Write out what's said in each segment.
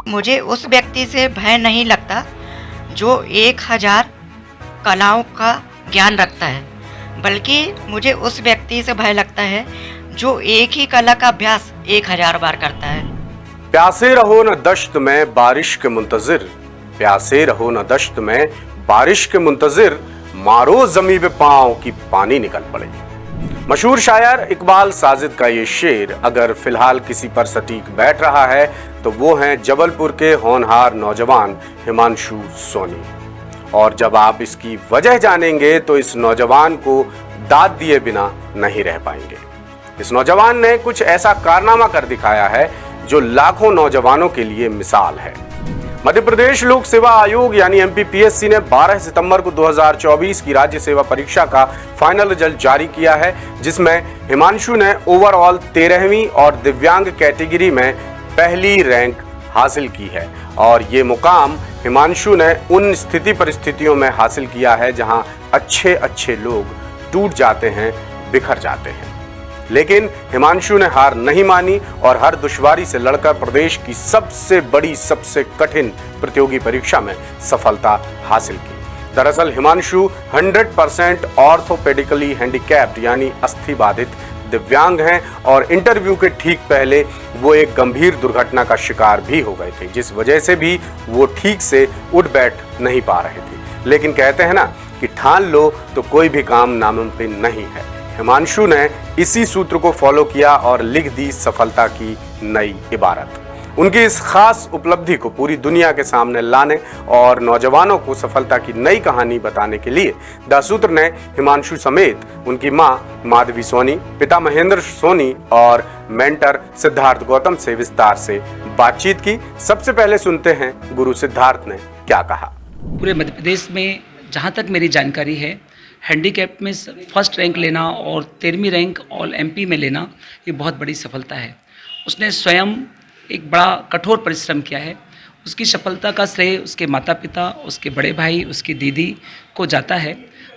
मुझे उस व्यक्ति से भय नहीं लगता जो 1000 कलाओं का ज्ञान रखता है, बल्कि मुझे उस व्यक्ति से भय लगता है जो एक ही कला का अभ्यास 1000 बार करता है। प्यासे रहो न दश्त में बारिश के मुंतजिर, प्यासे रहो न दश्त में बारिश के मुंतजिर, मारो ज़मीं पे पाँव की पानी निकल पड़े। मशहूर शायर इकबाल साजिद का ये शेर अगर फिलहाल किसी पर सटीक बैठ रहा है तो वो हैं जबलपुर के होनहार नौजवान हिमांशु सोनी। और जब आप इसकी वजह जानेंगे तो इस नौजवान को दाद दिए बिना नहीं रह पाएंगे। इस नौजवान ने कुछ ऐसा कारनामा कर दिखाया है जो लाखों नौजवानों के लिए मिसाल है। मध्य प्रदेश लोक सेवा आयोग यानी एमपीपीएससी ने 12 सितंबर को 2024 की राज्य सेवा परीक्षा का फाइनल रिजल्ट जारी किया है, जिसमें हिमांशु ने ओवरऑल 13वीं और दिव्यांग कैटेगरी में पहली रैंक हासिल की है। और ये मुकाम हिमांशु ने उन स्थिति परिस्थितियों में हासिल किया है जहां अच्छे लोग टूट जाते हैं, बिखर जाते हैं। लेकिन हिमांशु ने हार नहीं मानी और हर दुश्वारी से लड़कर प्रदेश की सबसे बड़ी, सबसे कठिन प्रतियोगी परीक्षा में सफलता हासिल की। दरअसल हिमांशु 100% ऑर्थोपेडिकली हैंडीकैप्ड यानी अस्थि बाधित दिव्यांग हैं और इंटरव्यू के ठीक पहले वो एक गंभीर दुर्घटना का शिकार भी हो गए थे, जिस वजह से भी वो ठीक से उठ बैठ नहीं पा रहे थे। लेकिन कहते हैं ना कि ठान लो तो कोई भी काम नामुमकिन नहीं है। हिमांशु ने इसी सूत्र को फॉलो किया और लिख दी सफलता की नई इबारत। उनकी इस खास उपलब्धि को पूरी दुनिया के सामने लाने और नौजवानों को सफलता की नई कहानी बताने के लिए द सूत्र ने हिमांशु समेत उनकी मां माधवी सोनी, पिता महेंद्र सोनी और मेंटर सिद्धार्थ गौतम से विस्तार से बातचीत की। सबसे पहले सुनते हैं गुरु सिद्धार्थ ने क्या कहा। पूरे मध्य प्रदेश में जहाँ तक मेरी जानकारी है, हैंडीकैप में फर्स्ट रैंक लेना और 13वीं रैंक ऑल एमपी में लेना ये बहुत बड़ी सफलता है। उसने स्वयं एक बड़ा कठोर परिश्रम किया है। उसकी सफलता का श्रेय उसके माता पिता, उसके बड़े भाई, उसकी दीदी को जाता है।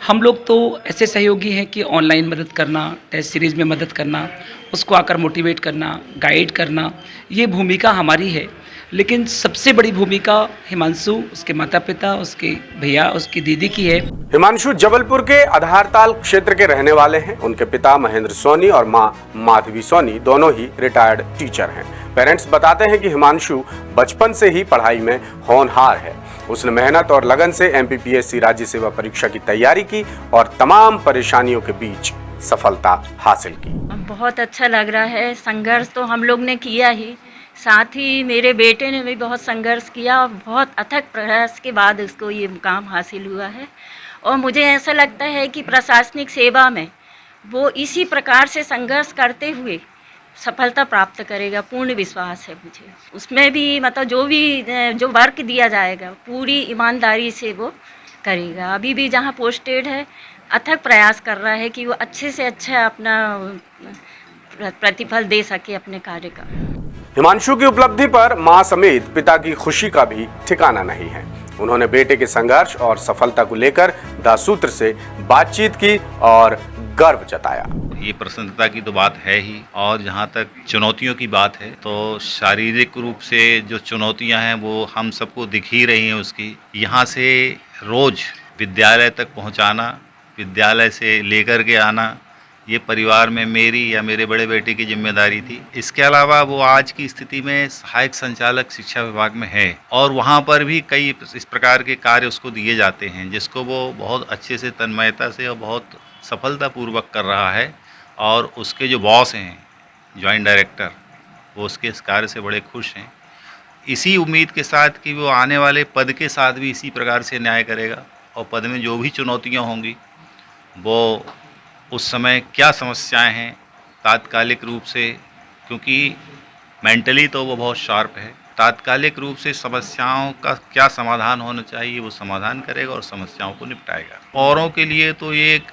हम लोग तो ऐसे सहयोगी हैं कि ऑनलाइन मदद करना, टेस्ट सीरीज़ में मदद करना, उसको आकर मोटिवेट करना, गाइड करना, ये भूमिका हमारी है। लेकिन सबसे बड़ी भूमिका हिमांशु, उसके माता पिता, उसके भैया, उसकी दीदी की है। हिमांशु जबलपुर के आधारताल क्षेत्र के रहने वाले हैं। उनके पिता महेंद्र सोनी और मां माधवी सोनी दोनों ही रिटायर्ड टीचर हैं। पेरेंट्स बताते हैं कि हिमांशु बचपन से ही पढ़ाई में होनहार है। उसने मेहनत और लगन से एमपीपीएससी राज्य सेवा परीक्षा की तैयारी की और तमाम परेशानियों के बीच सफलता हासिल की। बहुत अच्छा लग रहा है। संघर्ष तो हम लोग ने किया ही, साथ ही मेरे बेटे ने भी बहुत संघर्ष किया और बहुत अथक प्रयास के बाद उसको ये मुकाम हासिल हुआ है। और मुझे ऐसा लगता है कि प्रशासनिक सेवा में वो इसी प्रकार से संघर्ष करते हुए सफलता प्राप्त करेगा, पूर्ण विश्वास है मुझे। उसमें भी मतलब जो वर्क दिया जाएगा पूरी ईमानदारी से वो करेगा। अभी भी जहाँ पोस्टेड है अथक प्रयास कर रहा है कि वो अच्छे से अच्छा अपना प्रतिफल दे सके अपने कार्य का। हिमांशु की उपलब्धि पर मां समेत पिता की खुशी का भी ठिकाना नहीं है। उन्होंने बेटे के संघर्ष और सफलता को लेकर द सूत्र से बातचीत की और गर्व जताया। ये प्रसन्नता की तो बात है ही, और जहाँ तक चुनौतियों की बात है तो शारीरिक रूप से जो चुनौतियाँ हैं वो हम सबको दिख ही रही हैं। उसकी यहाँ से रोज विद्यालय तक पहुँचाना, विद्यालय से लेकर के आना, ये परिवार में मेरी या मेरे बड़े बेटे की जिम्मेदारी थी। इसके अलावा वो आज की स्थिति में सहायक संचालक शिक्षा विभाग में है और वहाँ पर भी कई इस प्रकार के कार्य उसको दिए जाते हैं जिसको वो बहुत अच्छे से तन्मयता से और बहुत सफलतापूर्वक कर रहा है। और उसके जो बॉस हैं, जॉइंट डायरेक्टर, वो उसके इस कार्य से बड़े खुश हैं। इसी उम्मीद के साथ कि वो आने वाले पद के साथ भी इसी प्रकार से न्याय करेगा और पद में जो भी चुनौतियाँ होंगी वो उस समय क्या समस्याएं हैं तात्कालिक रूप से, क्योंकि मेंटली तो वो बहुत शार्प है, तात्कालिक रूप से समस्याओं का क्या समाधान होना चाहिए वो समाधान करेगा और समस्याओं को निपटाएगा। औरों के लिए तो ये एक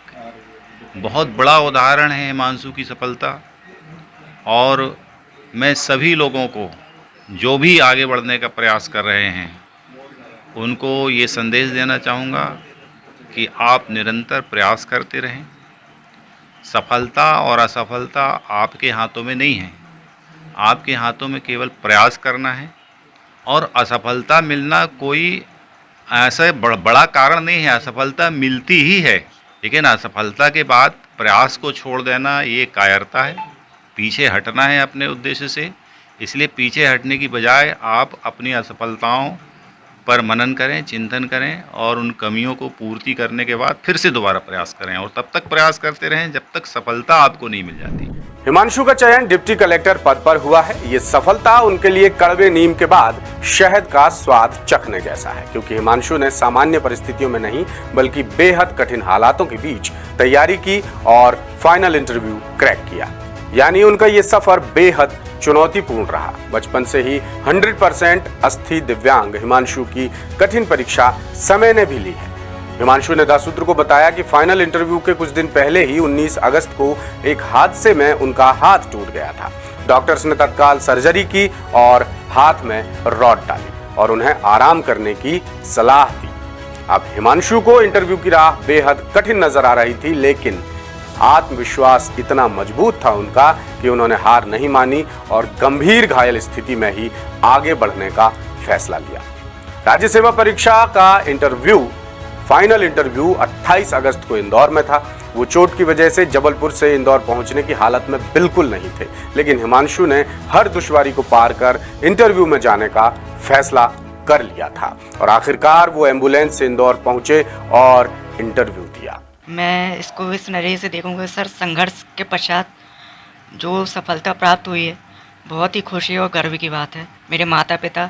बहुत बड़ा उदाहरण है हिमांशु की सफलता। और मैं सभी लोगों को जो भी आगे बढ़ने का प्रयास कर रहे हैं उनको ये संदेश देना चाहूँगा कि आप निरंतर प्रयास करते रहें। सफलता और असफलता आपके हाथों में नहीं है, आपके हाथों में केवल प्रयास करना है और असफलता मिलना कोई ऐसा बड़ा कारण नहीं है, असफलता मिलती ही है, लेकिन असफलता के बाद प्रयास को छोड़ देना ये कायरता है, पीछे हटना है अपने उद्देश्य से। इसलिए पीछे हटने की बजाय आप अपनी असफलताओं पर मनन करें, चिंतन करें और उन कमियों को पूर्ति करने के बाद फिर से दोबारा प्रयास करें और तब तक प्रयास करते रहें जब तक सफलता आपको नहीं मिल जाती। हिमांशु का चयन डिप्टी कलेक्टर पद पर हुआ है। ये सफलता उनके लिए कड़वे नीम के बाद शहद का स्वाद चखने जैसा है, क्योंकि हिमांशु ने सामान्य परिस्थितियों में नहीं बल्कि बेहद कठिन हालातों के बीच तैयारी की और फाइनल इंटरव्यू क्रैक किया। यानी उनका ये सफर बेहद चुनौतीपूर्ण रहा। बचपन से ही 100% अस्थि दिव्यांग हिमांशु की कठिन परीक्षा समय ने भी ली है। हिमांशु ने दासूत्र को बताया कि फाइनल इंटरव्यू के कुछ दिन पहले ही 19 अगस्त को एक हादसे में उनका हाथ टूट गया था। डॉक्टर्स ने तत्काल सर्जरी की और हाथ में रॉड डाली और उन्हें आराम करने की सलाह दी। अब हिमांशु को इंटरव्यू की राह बेहद कठिन नजर आ रही थी, लेकिन आत्मविश्वास इतना मजबूत था उनका कि उन्होंने हार नहीं मानी और गंभीर घायल स्थिति में ही आगे बढ़ने का फैसला लिया। राज्य सेवा परीक्षा का फाइनल इंटरव्यू 28 अगस्त को इंदौर में था। वो चोट की वजह से जबलपुर से इंदौर पहुंचने की हालत में बिल्कुल नहीं थे, लेकिन हिमांशु ने हर दुश्वारी को पार कर इंटरव्यू में जाने का फैसला कर लिया था और आखिरकार वो एम्बुलेंस से इंदौर पहुंचे और इंटरव्यू दिया। मैं इसको इस नज़रिए से देखूंगा सर, संघर्ष के पश्चात जो सफलता प्राप्त हुई है बहुत ही खुशी और गर्व की बात है मेरे माता पिता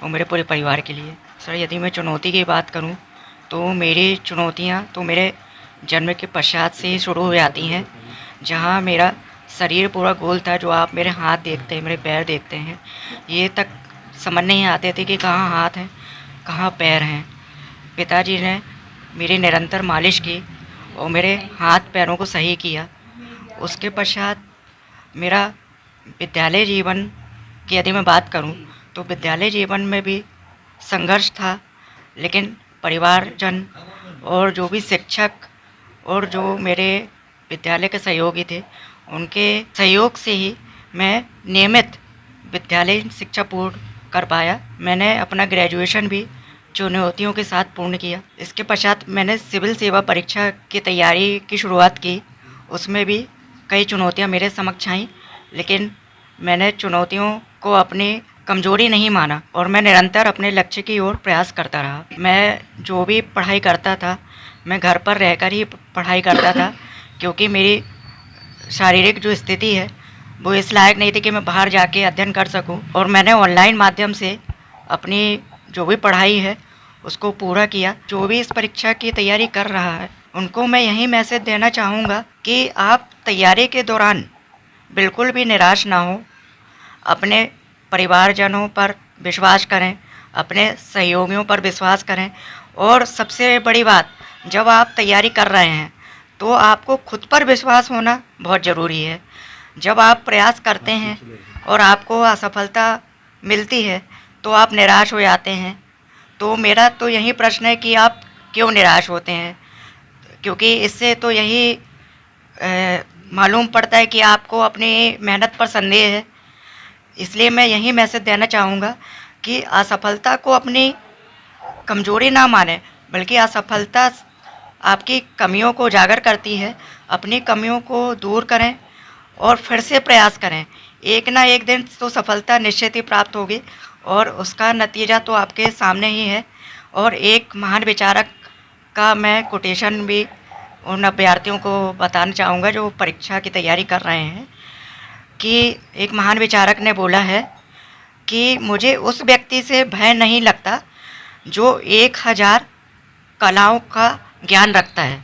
और मेरे पूरे परिवार के लिए। सर, यदि मैं चुनौती की बात करूं तो मेरी चुनौतियां तो मेरे जन्म के पश्चात से ही शुरू हो जाती हैं, जहां मेरा शरीर पूरा गोल था। जो आप मेरे हाथ देखते हैं, मेरे पैर देखते हैं, ये तक समझ नहीं आते थे कि कहाँ हाथ हैं कहाँ पैर हैं। पिताजी ने मेरी निरंतर मालिश की और मेरे हाथ पैरों को सही किया। उसके पश्चात मेरा विद्यालय जीवन की यदि मैं बात करूं तो विद्यालय जीवन में भी संघर्ष था, लेकिन परिवारजन और जो भी शिक्षक और जो मेरे विद्यालय के सहयोगी थे उनके सहयोग से ही मैं नियमित विद्यालय शिक्षा पूर्ण कर पाया। मैंने अपना ग्रेजुएशन भी चुनौतियों के साथ पूर्ण किया। इसके पश्चात मैंने सिविल सेवा परीक्षा की तैयारी की शुरुआत की। उसमें भी कई चुनौतियां मेरे समक्ष आईं, लेकिन मैंने चुनौतियों को अपनी कमजोरी नहीं माना और मैं निरंतर अपने लक्ष्य की ओर प्रयास करता रहा। मैं जो भी पढ़ाई करता था मैं घर पर रहकर ही पढ़ाई करता था, क्योंकि मेरी शारीरिक जो स्थिति है वो इस लायक नहीं थी कि मैं बाहर जाके अध्ययन कर सकूं। और मैंने ऑनलाइन माध्यम से अपनी जो भी पढ़ाई है उसको पूरा किया। जो भी इस परीक्षा की तैयारी कर रहा है उनको मैं यही मैसेज देना चाहूँगा कि आप तैयारी के दौरान बिल्कुल भी निराश ना हो। अपने परिवारजनों पर विश्वास करें, अपने सहयोगियों पर विश्वास करें, और सबसे बड़ी बात, जब आप तैयारी कर रहे हैं तो आपको खुद पर विश्वास होना बहुत ज़रूरी है। जब आप प्रयास करते हैं और आपको असफलता मिलती है तो आप निराश हो जाते हैं। तो मेरा तो यही प्रश्न है कि आप क्यों निराश होते हैं, क्योंकि इससे तो यही मालूम पड़ता है कि आपको अपनी मेहनत पर संदेह है। इसलिए मैं यही मैसेज देना चाहूँगा कि असफलता को अपनी कमजोरी ना माने, बल्कि असफलता आपकी कमियों को उजागर करती है। अपनी कमियों को दूर करें और फिर से प्रयास करें। एक ना एक दिन तो सफलता निश्चित ही प्राप्त होगी और उसका नतीजा तो आपके सामने ही है। और एक महान विचारक का मैं कोटेशन भी उन अभ्यर्थियों को बताना चाहूँगा जो परीक्षा की तैयारी कर रहे हैं, कि एक महान विचारक ने बोला है कि मुझे उस व्यक्ति से भय नहीं लगता जो 1000 कलाओं का ज्ञान रखता है,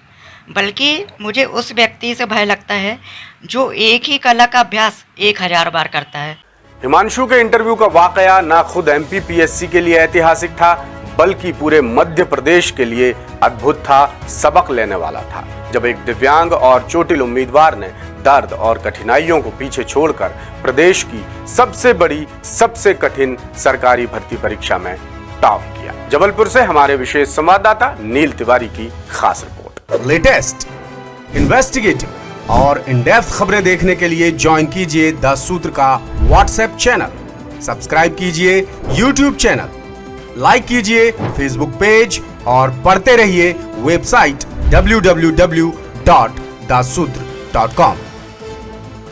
बल्कि मुझे उस व्यक्ति से भय लगता है जो एक ही कला का अभ्यास 1000 बार करता है। हिमांशु के इंटरव्यू का वाकया न खुद एमपीपीएससी के लिए ऐतिहासिक था, बल्कि पूरे मध्य प्रदेश के लिए अद्भुत था, सबक लेने वाला था। जब एक दिव्यांग और चोटिल उम्मीदवार ने दर्द और कठिनाइयों को पीछे छोड़कर प्रदेश की सबसे बड़ी, सबसे कठिन सरकारी भर्ती परीक्षा में टॉप किया। जबलपुर से हमारे विशेष संवाददाता नील तिवारी की खास रिपोर्ट। लेटेस्ट, इन्वेस्टिगेटिव और इन डेप्थ खबरें देखने के लिए ज्वाइन कीजिए द सूत्र का व्हाट्सएप चैनल। सब्सक्राइब कीजिए YouTube चैनल, लाइक कीजिए फेसबुक पेज और पढ़ते रहिए वेबसाइट www.dasudra.com।